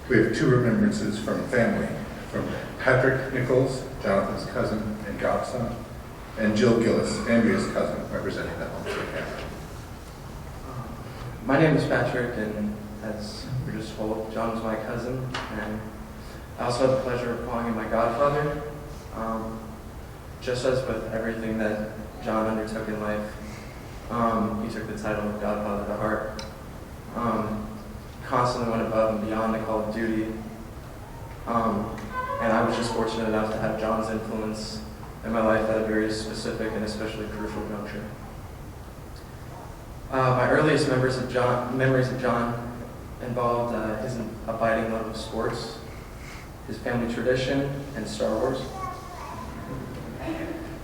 We have two remembrances from family, from Patrick Nichols, Jonathan's cousin and godson, and Jill Gillis, Andrea's cousin, representing the Humphrey family. My name is Patrick, and as we were just told, John is my cousin, and I also have the pleasure of calling him my godfather. Just as with everything that John undertook in life, he took the title of godfather to heart. Constantly went above and beyond the call of duty. And I was just fortunate enough to have John's influence in my life at a very specific and especially crucial juncture. My earliest memories of John involved his abiding love of sports, his family tradition, and Star Wars.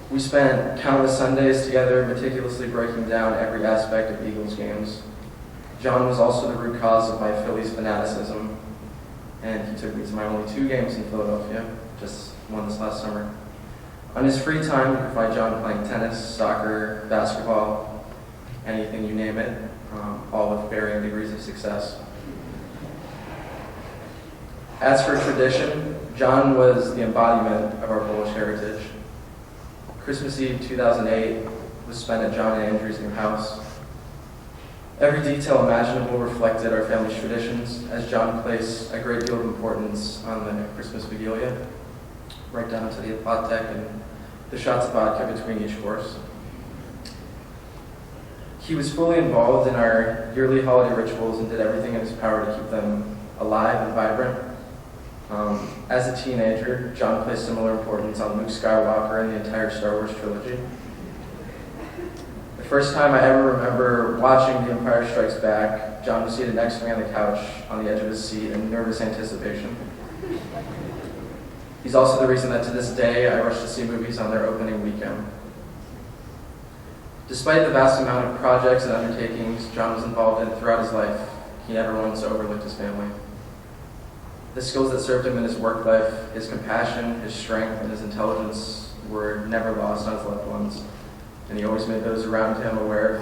We spent countless Sundays together meticulously breaking down every aspect of Eagles games. John was also the root cause of my Phillies fanaticism, and he took me to my only 2 games in Philadelphia, just one this last summer. On his free time, you could find John playing tennis, soccer, basketball, anything you name it, all with varying degrees of success. As for tradition, John was the embodiment of our Polish heritage. Christmas Eve 2008 was spent at John and Andrea's new house. Every detail imaginable reflected our family's traditions, as John placed a great deal of importance on the Christmas vigilia, right down to the apotek and the shots of vodka between each course. He was fully involved in our yearly holiday rituals and did everything in his power to keep them alive and vibrant. As a teenager, John placed similar importance on Luke Skywalker and the entire Star Wars trilogy. The first time I ever remember watching The Empire Strikes Back, John was seated next to me on the couch on the edge of his seat in nervous anticipation. He's also the reason that to this day I rush to see movies on their opening weekend. Despite the vast amount of projects and undertakings John was involved in throughout his life, he never once overlooked his family. The skills that served him in his work life, his compassion, his strength, and his intelligence were never lost on his loved ones, and he always made those around him aware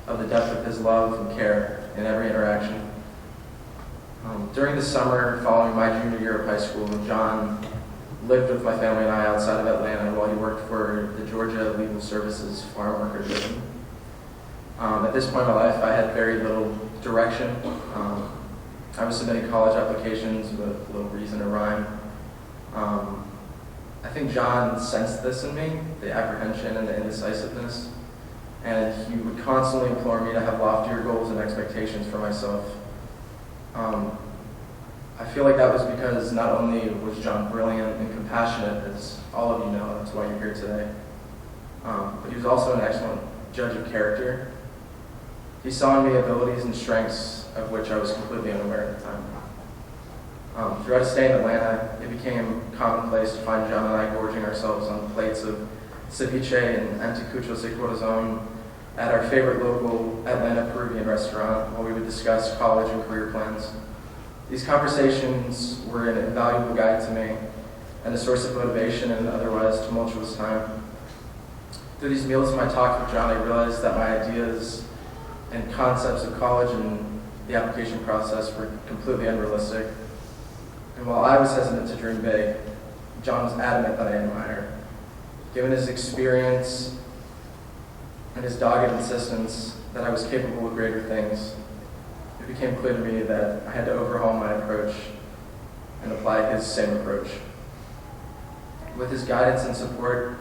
of the depth of his love and care in every interaction. During the summer following my junior year of high school, John lived with my family and I outside of Atlanta while he worked for the Georgia Legal Services Farm Worker Division. At this point in my life, I had very little direction. I was submitting college applications with little reason or rhyme. I think John sensed this in me, the apprehension and the indecisiveness, and he would constantly implore me to have loftier goals and expectations for myself. I feel like that was because not only was John brilliant and compassionate, as all of you know, that's why you're here today, but he was also an excellent judge of character. He saw in me abilities and strengths of which I was completely unaware at the time. Throughout his stay in Atlanta, it became commonplace to find John and I gorging ourselves on plates of ceviche and anticuchos de corazon at our favorite local Atlanta Peruvian restaurant while we would discuss college and career plans. These conversations were an invaluable guide to me and a source of motivation in an otherwise tumultuous time. Through these meals and my talk with John, I realized that my ideas and concepts of college and the application process were completely unrealistic. And while I was hesitant to dream big, John was adamant that I admire. Given his experience and his dogged insistence that I was capable of greater things, it became clear to me that I had to overhaul my approach and apply his same approach. With his guidance and support,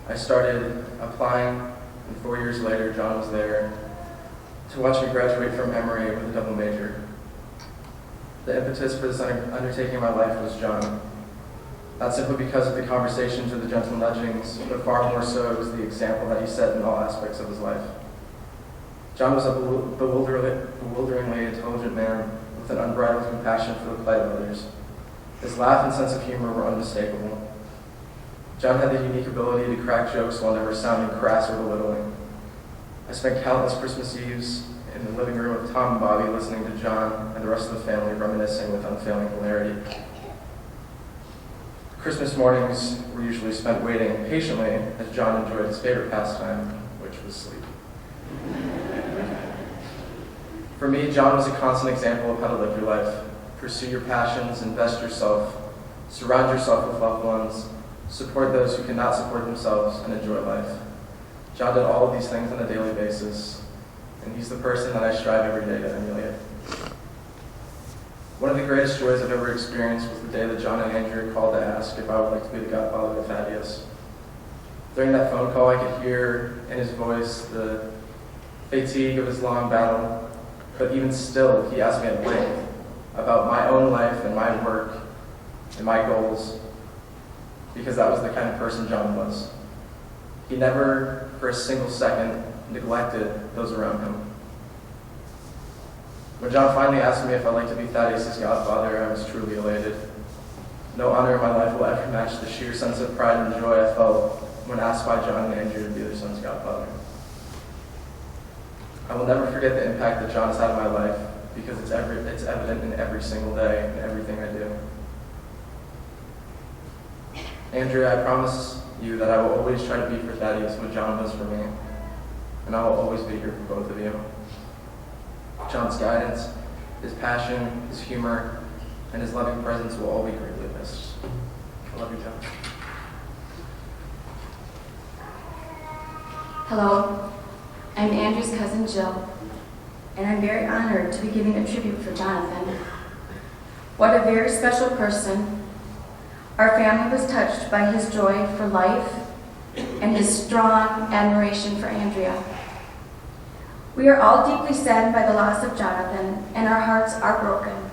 I started applying, and 4 years later, John was there to watch me graduate from Emory with a double major. The impetus for this undertaking in my life was John. Not simply because of the conversations or the gentle nudgings, but far more so it was the example that he set in all aspects of his life. John was a bewilderingly intelligent man with an unbridled compassion for the plight of others. His laugh and sense of humor were unmistakable. John had the unique ability to crack jokes while never sounding crass or belittling. I spent countless Christmas Eves in the living room with Tom and Bobby listening to John and the rest of the family reminiscing with unfailing hilarity. Christmas mornings were usually spent waiting patiently as John enjoyed his favorite pastime, which was sleep. For me, John was a constant example of how to live your life. pursue your passions, invest yourself, surround yourself with loved ones, support those who cannot support themselves, and enjoy life. John did all of these things on a daily basis, and he's the person that I strive every day to emulate. One of the greatest joys I've ever experienced was the day that John and Andrea called to ask if I would like to be the godfather of Thaddeus. During that phone call, I could hear in his voice the fatigue of his long battle, but even still, he asked me at length about my own life and my work and my goals, because that was the kind of person John was. He never, for a single second, neglected those around him. When John finally asked me if I'd like to be Thaddeus' godfather, I was truly elated. No honor in my life will ever match the sheer sense of pride and joy I felt when asked by John and Andrea to be their son's godfather. I will never forget the impact that John has had on my life, because it's evident in every single day and everything I do. Andrea, I promise you that I will always try to be for Thaddeus what John was for me, and I will always be here for both of you. John's guidance, his passion, his humor, and his loving presence will all be greatly missed. I love you, John. Hello, I'm Andrew's cousin Jill, and I'm very honored to be giving a tribute for Jonathan. What a very special person. Our family was touched by his joy for life and his strong admiration for Andrea. We are all deeply saddened by the loss of Jonathan, and our hearts are broken.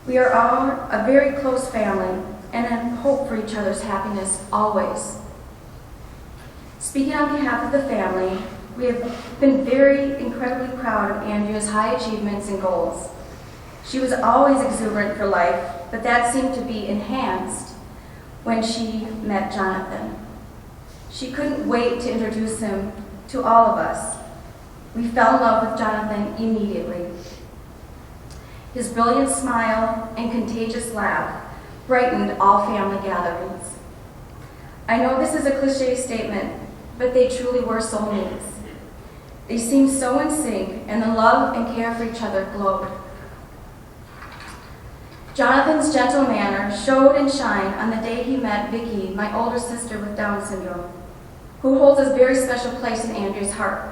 We are all a very close family and hope for each other's happiness always. Speaking on behalf of the family, we have been incredibly proud of Andrea's high achievements and goals. She was always exuberant for life, but that seemed to be enhanced when she met Jonathan. She couldn't wait to introduce him to all of us. We fell in love with Jonathan immediately. His brilliant smile and contagious laugh brightened all family gatherings. I know this is a cliche statement, but they truly were soulmates. They seemed so in sync, and the love and care for each other glowed. Jonathan's gentle manner showed and shined on the day he met Vicky, my older sister with Down syndrome, who holds a very special place in Andrea's heart.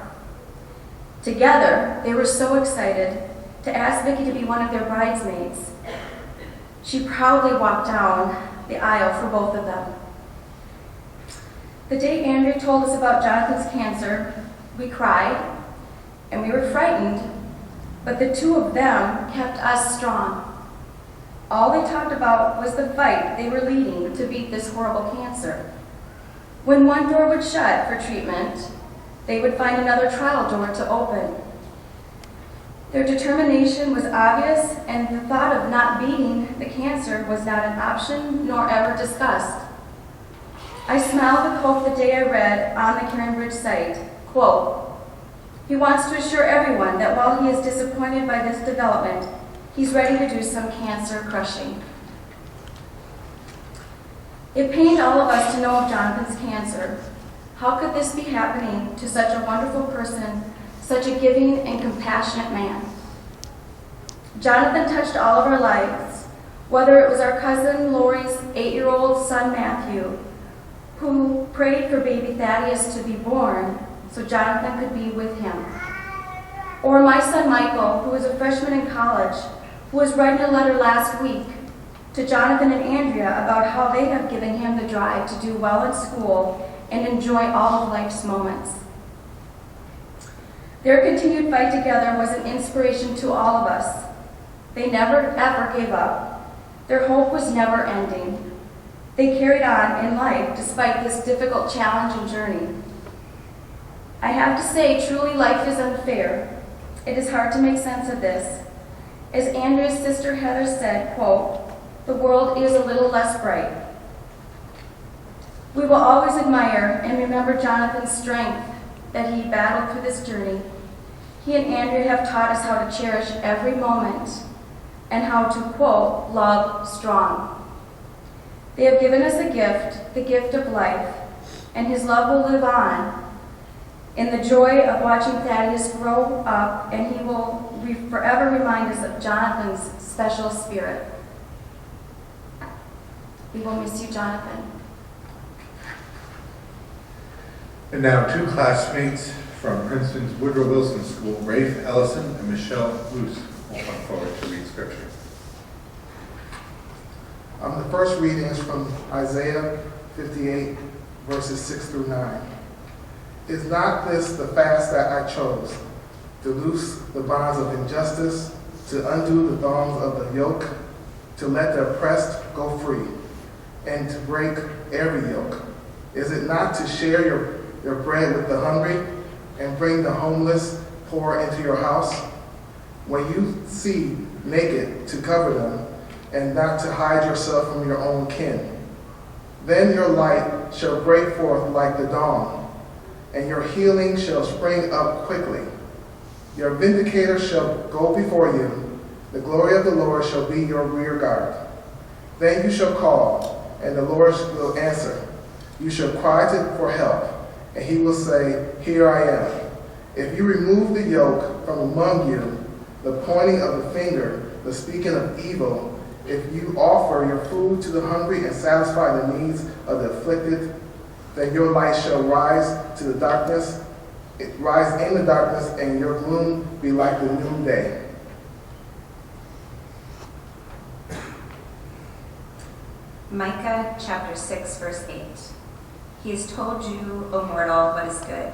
Together, they were so excited to ask Vicky to be one of their bridesmaids. She proudly walked down the aisle for both of them. The day Andrea told us about Jonathan's cancer, we cried and we were frightened, but the two of them kept us strong. All they talked about was the fight they were leading to beat this horrible cancer. When one door would shut for treatment, they would find another trial door to open. Their determination was obvious, and the thought of not beating the cancer was not an option nor ever discussed. I smiled with hope the day I read on the Carenbridge site, quote, "He wants to assure everyone that while he is disappointed by this development, he's ready to do some cancer crushing." It pained all of us to know of Jonathan's cancer. How could this be happening to such a wonderful person, such a giving and compassionate man? Jonathan touched all of our lives, whether it was our cousin Lori's 8-year-old son Matthew, who prayed for baby Thaddeus to be born so Jonathan could be with him, or my son Michael, who is a freshman in college, who was writing a letter last week to Jonathan and Andrea about how they have given him the drive to do well in school and enjoy all of life's moments. Their continued fight together was an inspiration to all of us. They never, ever gave up. Their hope was never ending. They carried on in life despite this difficult challenge and journey. I have to say, truly life is unfair. It is hard to make sense of this. As Andrea's sister Heather said, quote, "The world is a little less bright." We will always admire and remember Jonathan's strength that he battled through this journey. He and Andrea have taught us how to cherish every moment and how to, quote, "love strong." They have given us a gift, the gift of life, and his love will live on in the joy of watching Thaddeus grow up, and he will forever remind us of Jonathan's special spirit. We will miss you, Jonathan. And now 2 classmates from Princeton's Woodrow Wilson School, Rafe Ellison and Michelle Roos, will come forward to read scripture. The first reading is from Isaiah 58, verses 6 through 9. Is not this the fast that I chose, to loose the bonds of injustice, to undo the thongs of the yoke, to let the oppressed go free, and to break every yoke? Is it not to share your bread with the hungry, and bring the homeless poor into your house? When you see naked, to cover them, and not to hide yourself from your own kin. Then your light shall break forth like the dawn, and your healing shall spring up quickly. Your vindicator shall go before you. The glory of the Lord shall be your rear guard. Then you shall call, and the Lord will answer. You shall cry for help, and he will say, Here I am. If you remove the yoke from among you, the pointing of the finger, the speaking of evil, if you offer your food to the hungry and satisfy the needs of the afflicted, then your light shall rise in the darkness, and your gloom be like the noonday. Micah chapter 6, verse 8. He has told you, O mortal, what is good.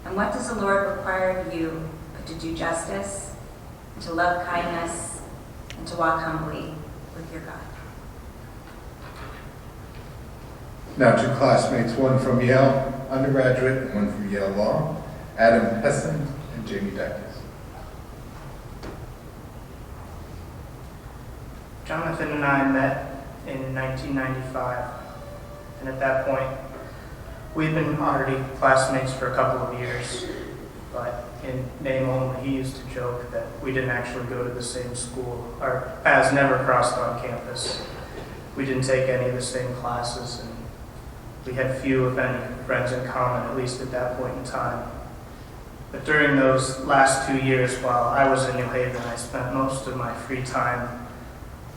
And what does the Lord require of you but to do justice, and to love kindness, and to walk humbly with your God? Now 2 classmates, one from Yale undergraduate and one from Yale Law, Adam Hesson and Jamie Dacus. Jonathan and I met in 1995, and at that point, we'd been already classmates for a couple of years, but in name only, he used to joke that we didn't actually go to the same school. Our paths never crossed on campus. We didn't take any of the same classes, and we had few, if any, friends in common, at least at that point in time. But during those last 2 years while I was in New Haven, I spent most of my free time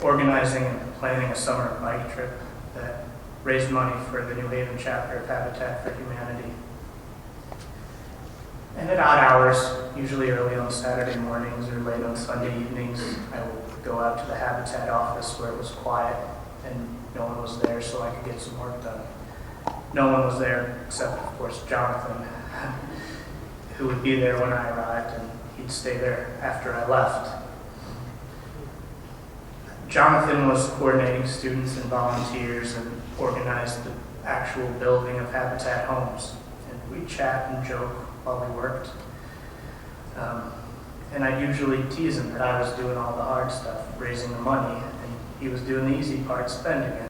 organizing and planning a summer bike trip that raised money for the New Haven chapter of Habitat for Humanity. And at odd hours, usually early on Saturday mornings or late on Sunday evenings, I would go out to the Habitat office where it was quiet and no one was there, so I could get some work done. No one was there except, of course, Jonathan, who would be there when I arrived, and he'd stay there after I left. Jonathan was coordinating students and volunteers and organized the actual building of Habitat homes. And we'd chat and joke while we worked. And I'd usually tease him that I was doing all the hard stuff, raising the money, and he was doing the easy part, spending it.